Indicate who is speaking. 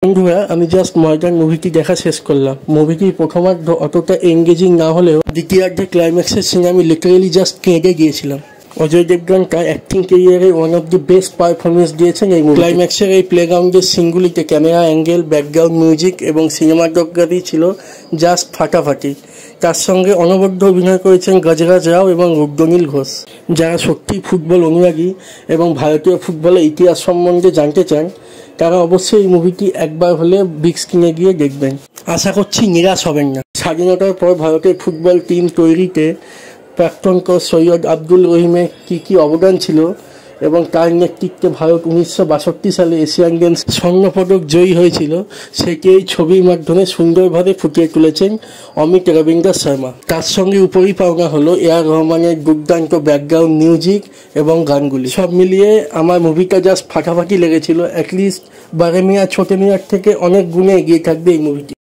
Speaker 1: বন্ধুরা, আমি just modern মুভিটি দেখা শেষ করলাম। মুভিটির প্রথমার্ধ অতটা এঙ্গেজিং না হলেও দ্বিতীয়ার্ধে ক্লাইম্যাক্সের সিনে আমি লিটারেলি জাস্ট কেঁদে গিয়েছিলাম। অজয় দেবগন তার অ্যাক্টিং ক্যারিয়ারে one of the best performance দিয়েছেন এই ক্লাইম্যাক্সের এই প্লেগ্রাউন্ডের সিনগুলিতে ক্যামেরা অ্যাঙ্গেল, ব্যাকগ্রাউন্ড মিউজিক এবং সিনেমাটোগ্রাফি ছিল জাস্ট ফাটাফাটি। তার সঙ্গে অনবদ্য অভিনয় করেছেন গজরাজ রাও এবং রুদ্রনীল ঘোষ। যারা সত্যিই ফুটবল অনুরাগী এবং ভারতীয় ফুটবলের ইতিহাস সম্বন্ধে জানতে চান তারা অবশ্যই এই মুভিটি একবার হলে বিগ স্ক্রিনে গিয়ে দেখবেন। আশা করছি নিরাশ হবেন না। স্বাধীনতার পর ভারতের ফুটবল টিম তৈরিতে প্রাক্তন কোচ সৈয়দ আব্দুল রহিমের কী অবদান ছিল এবং তার নেতৃত্বে ভারত 1962 সালে এশিয়ান গেমস স্বর্ণপদক জয়ী হয়েছিল, সেটি এই ছবির মাধ্যমে সুন্দরভাবে ফুটিয়ে তুলেছেন অমিত রবীন্দ্র শর্মা। তার সঙ্গে উপরই পাওনা হলো এআর রহমানের দুর্দান্ত ব্যাকগ্রাউন্ড মিউজিক এবং গানগুলি। সব মিলিয়ে আমার মুভিটা জাস্ট ফাটাফাটি লেগেছিল। অ্যাটলিস্ট বারে মিয়া ছোটে মিয়ার থেকে অনেক গুণে এগিয়ে থাকবে এই মুভিটি।